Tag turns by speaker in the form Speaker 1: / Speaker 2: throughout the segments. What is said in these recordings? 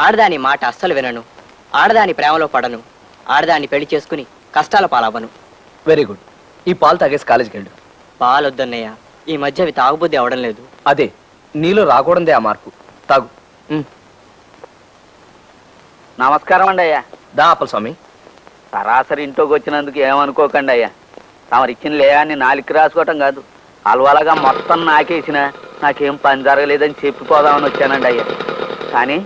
Speaker 1: ఆడదాని మాట అస్సలు వినను, ఆడదాని ప్రేమలో పడను, ఆడదాన్ని పెళ్లి చేసుకుని కష్టాల పాలవ్వను.
Speaker 2: Very good. ఈ పాలు తాగేసి కాలేజీకి వెళ్ళు.
Speaker 1: పాలొద్దన్నయ్య, ఈ మధ్య అవి తాగుబుద్ధి అవడం లేదు.
Speaker 2: అదే నీలో రాకూడదే ఆ మార్పు. తాగు.
Speaker 3: నమస్కారం అండి అయ్యా.
Speaker 2: దా అప్పల స్వామి.
Speaker 3: సరాసరి ఇంట్లోకి వచ్చినందుకు ఏమనుకోకండి అయ్యా. తమరిచ్చిన లేయాన్ని నాలుగు రాసుకోవటం కాదు, అలవాలగా మొత్తం నాకేసిన నాకేం పని జరగలేదని చెప్పిపోదామని వచ్చానండి అయ్యా. కానీ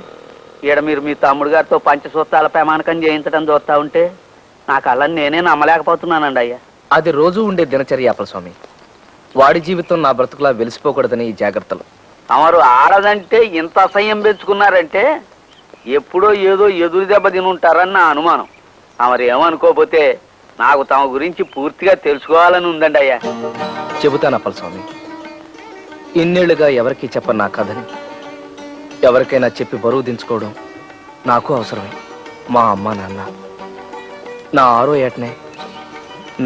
Speaker 3: ఈడ మీరు మీ తమ్ముడు గారితో పంచసూత్రాల ప్రమాణకం చేయించడం చూస్తా ఉంటే నాకు అలా నేనే నమ్మలేకపోతున్నానండి అయ్యా.
Speaker 2: అది రోజు ఉండే దినచర్య అప్పల స్వామి. వాడి జీవితం నా బ్రతుకులా వెలిసిపోకూడదని ఈ జాగ్రత్తలు.
Speaker 3: తమరు ఆడదంటే ఇంత అసహ్యం పెంచుకున్నారంటే ఎప్పుడో ఏదో ఎదురు దెబ్బ తినుంటారని నా అనుమానం. తమరు ఏమనుకోకపోతే నాకు తమ గురించి పూర్తిగా తెలుసుకోవాలని ఉందండి అయ్యా.
Speaker 2: చెబుతాను అప్పల స్వామి. ఇన్నేళ్లుగా ఎవరికీ చెప్పను నా కథని ఎవరికైనా చెప్పి బరువు దించుకోవడం నాకు అవసరమే. మా అమ్మ నాన్న నా 6వ ఏటనే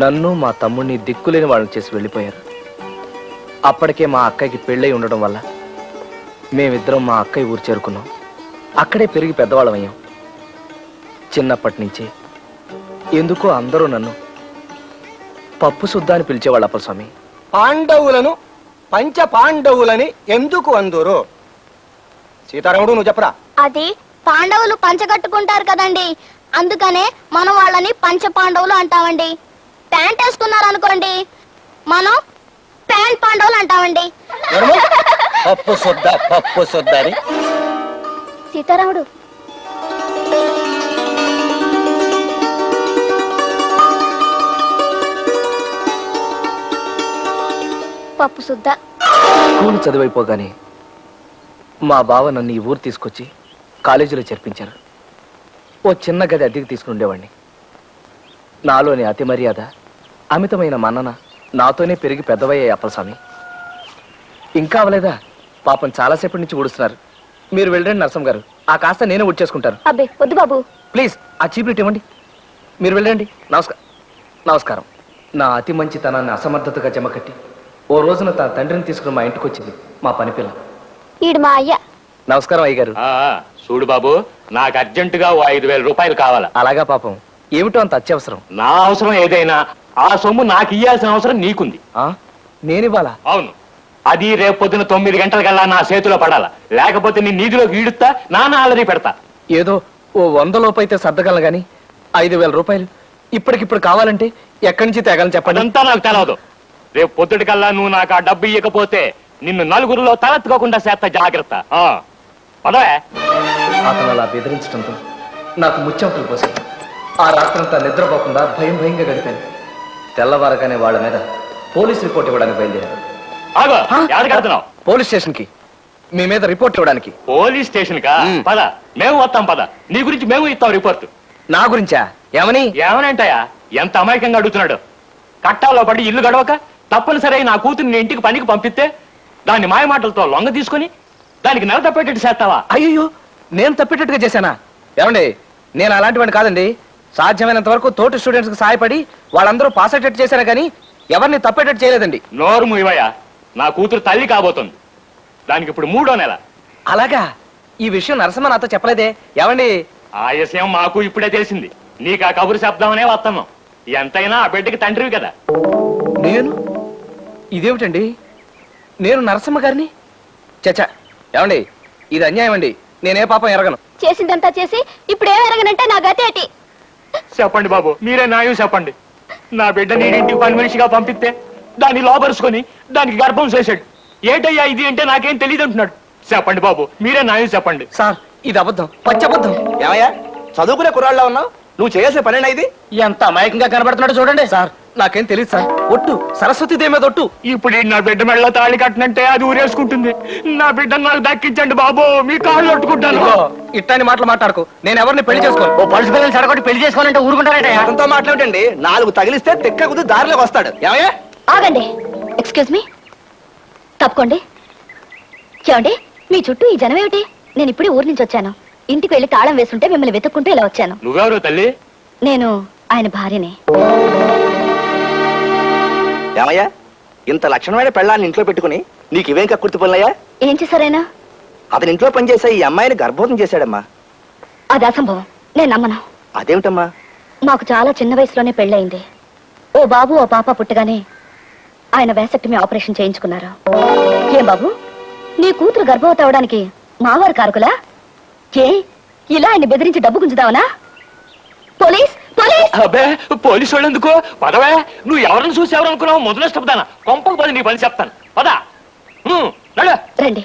Speaker 2: నన్ను మా తమ్ముడిని దిక్కులేని వాళ్ళని చేసి వెళ్ళిపోయారు. అప్పటికే మా అక్కయ్యకి పెళ్ళై ఉండడం వల్ల మేమిద్దరం మా అక్కయ్య ఊరు చేరుకున్నాం. అక్కడే పెరిగి పెద్దవాళ్ళం అయ్యాం. చిన్నప్పటి నుంచి ఎందుకో అందరూ నన్ను పప్పు శుద్ధ అని పిలిచేవాళ్ళు అప్పల స్వామి.
Speaker 4: పాండవులను పంచ పాండవులని ఎందుకు అందురు? సీతారాముడు నువ్వు చెప్పరా.
Speaker 5: అది పాండవులు పంచగట్టుకుంటారు కదండి, అందుకనే మనం వాళ్ళని పంచ పాండవులు అంటామండి. ప్యాంట్ వేసుకున్నారు అనుకోండి, మనం ప్యాంట్ పాండవులు అంటామండి.
Speaker 4: పప్పు శుద్ధ అని.
Speaker 5: సీతారాముడు పప్పు శుద్ధ.
Speaker 2: స్కూల్ చదివైపోగానే మా బావ నన్ను ఈ ఊరు తీసుకొచ్చి కాలేజీలో చేర్పించారు. ఓ చిన్న గది అద్దెకి తీసుకుని ఉండేవాడిని. నాలోని అతి మర్యాద, అమితమైన మన్నన నాతోనే పెరిగి పెద్దవయ్యాయి అప్పల స్వామి. ఇంకా అవలేదా? పాపం చాలాసేపటి నుంచి ఊడుస్తున్నారు. మీరు వెళ్ళండి నరసం గారు, ఆ కాస్త నేనే ఊడ్చేసుకుంటాను.
Speaker 5: అబ్బే వద్దు బాబు,
Speaker 2: ప్లీజ్ ఆ చీపురు ఇవ్వండి. మీరు వెళ్ళండి. నమస్కారం. నా అతి మంచితనాన్ని అసమర్థతగా జమకట్టి ఓ రోజున తన తండ్రిని తీసుకుని మా ఇంటికి వచ్చింది మా పని పిల్ల.
Speaker 5: ఈడు మా అయ్య.
Speaker 2: నమస్కారం అయ్యగారు.
Speaker 6: చూడు బాబు, నాకు అర్జెంటుగా 5,000 రూపాయలు కావాలా.
Speaker 2: అలాగా పాపం, ఏమిటో అంత అత్యవసరం.
Speaker 6: నా అవసరం ఏదైనా ఆ సొమ్ము నాకు ఇయ్యాల్సిన అవసరం నీకుంది.
Speaker 2: నేనివ్వాలా?
Speaker 6: అవును. అది రేపు పొద్దున 9 గంటలకల్లా నా చేతిలో పడాలా, లేకపోతే నీ నీటిలోకి ఈడుస్తా, నాన్న అలరి పెడతా.
Speaker 2: ఏదో ఓ 100 లోపు అయితే సర్దగలను గాని 5,000 రూపాయలు ఇప్పటికిప్పుడు కావాలంటే ఎక్కడి నుంచి తేగలను చెప్పండి.
Speaker 6: అదంతా నాకు తెలవదు. రేపు పొద్దుటికల్లా నువ్వు నాకు ఆ డబ్బు ఇవ్వకపోతే నిన్ను నలుగురిలో తలెత్తుకోకుండా చేస్తా, జాగ్రత్త. పదవే.
Speaker 2: అతను అలా బెదిరించడంతో నాకు ముచ్చెమటలు పోసాయి. ఆ రాత్రంతా నిద్రపోకుండా భయంగా గడిపాను. తెల్లవారగానే వాళ్ళ మీద పోలీస్ రిపోర్ట్ ఇవ్వడానికి బయలుదేరాను. పోలీస్ స్టేషన్ కి మీ మీద రిపోర్ట్ ఇవ్వడానికి.
Speaker 6: పోలీస్ స్టేషన్ కా? పద, మేము వస్తాం. పద, నీ గురించి మేము ఇస్తాం రిపోర్ట్.
Speaker 2: నా గురించా?
Speaker 6: ఏమనంటాయా? ఎంత అమాయకంగా అడుగుతున్నాడు. కట్టాలో పడి ఇల్లు గడవక తప్పనిసరి నా కూతుర్ని ఇంటికి పనికి పంపిస్తే దాన్ని మాయమాటలతో లొంగ తీసుకుని దానికి నెల తప్పేటట్టు చేస్తావా?
Speaker 2: అయ్యో, నేను తప్పేటట్టుగా చేశానా? ఏమండి, నేను అలాంటి వాడిని కాదండి. సాధ్యమైనంత వరకు తోటి స్టూడెంట్స్ కి సహాయపడి వాళ్ళందరూ పాస్ అయ్యేటట్టు చేశారా కానీ ఎవరిని తప్పేటట్టు చేయలేదండి.
Speaker 6: నోరు మూయవయ్యా, నా కూతురు తల్లి కాబోతుంది. దానికి ఇప్పుడు 3వ నెల.
Speaker 2: అలాగా? ఈ విషయం నరసింహ నాతో చెప్పలేదే. ఏమండి,
Speaker 6: ఆ విషయం మాకు ఇప్పుడే తెలిసింది. నీకు ఆ కబురు చెప్దామనే వస్తున్నాం. ఎంతైనా ఆ బిడ్డకి తండ్రివి కదా.
Speaker 2: ఇదేమిటండి, నేను నరసింహ గారిని? చచ్చా, ఏమండి, ఇది అన్యాయం అండి. నేనే పాపం ఎరగను.
Speaker 5: చేసిందంతా చేసి ఇప్పుడు ఏం ఎరగనంటే నా గతేటి.
Speaker 6: చెప్పండి బాబు, మీరే న్యాయం చెప్పండి. నా బిడ్డ నేను ఇంటికి పని మనిషిగా పంపిస్తే దాన్ని లోపరుచుకొని దానికి గర్భం చేశాడు. ఏటయ్యా ఇది అంటే నాకేం తెలియదు అంటున్నాడు. చెప్పండి బాబు, మీరే న్యాయం చెప్పండి.
Speaker 2: సార్, ఇది అబద్ధం, పచ్చబద్ధం.
Speaker 4: ఏమయ్యా, చదువుకునే కుర్రాళ్ళ ఉన్నావు, నువ్వు చేసే పనేనా ఇది?
Speaker 2: ఎంత అమాయకంగా కనబడుతున్నాడు చూడండి. సార్, నాకేం తెలియదు సార్. ఒట్టు, సరస్వతీదేవి మీద ఒట్టు.
Speaker 6: ఇప్పుడు నా బిడ్డ మెళ్ళ తాళి కట్టినంటే అది ఊరేసుకుంటుంది. నా బిడ్డను నాకు దక్కించండి బాబు, మీ కాళ్ళు కొట్టుకుంటాను.
Speaker 2: ఇట్లాంటి మాటలు మాట్లాడుకో. నేను ఎవరిని పెళ్లి చేసుకోను.
Speaker 1: ఓ పలుసు పిల్లలు సడగొట్టి పెళ్లి చేసుకోవాలంటే ఊరుకుంటారంటే
Speaker 4: అతనితో మాట్లాడండి. 4 తగిలిస్తే తెక్క కుది దారిలోకి వస్తాడు. ఏమయ్యా?
Speaker 5: ఆగండి. ఎక్స్క్యూజ్ మీ, తప్పుకోండి. చూడండి, మీ చుట్టూ ఈ జనం ఏమిటి? నేను ఇప్పుడే ఊరి నుంచి వచ్చాను. ఇంటికి వెళ్ళి తాళం వేస్తుంటే మిమ్మల్ని వెతుక్కుంటూ ఇలా వచ్చాను.
Speaker 6: నువ్వెవరు తల్లి?
Speaker 5: నేను ఆయన భార్యనే.
Speaker 4: ఏమయ్యా, ఇంత లక్షణమైన పెళ్ళాన్ని ఇంట్లో పెట్టుకుని నీకు ఇవేం కక్కుర్తి పనులయ్యా?
Speaker 5: ఏం చేశారైనా?
Speaker 4: అతని ఇంట్లో పనిచేసే ఈ అమ్మాయిని గర్భవతం చేశాడమ్మా.
Speaker 5: అది అసంభవం, నేను నమ్మను.
Speaker 4: అదేమిటమ్మా?
Speaker 5: మాకు చాలా చిన్న వయసులోనే పెళ్ళయింది. ఓ బాబు ఓ పాప పుట్టగానే ఆయన వేసక్టమీ ఆపరేషన్ చేయించుకున్నారు. ఏం బాబు, నీ కూతురు గర్భవతి అవడానికి మావారు కారకులా? ఏ ఇలా ఆయన బెదిరించి డబ్బు గుంజుదావనా? Police police!
Speaker 6: అబ్బే పోలీసు వాళ్ళు ఎందుకు? పదవే, నువ్వు ఎవరిని చూసి ఎవరు అనుకున్నావు? మొదలు ఇష్టపదానా కొంపకు పది నీ పని చెప్తాను. పదా నడు.
Speaker 5: రండి.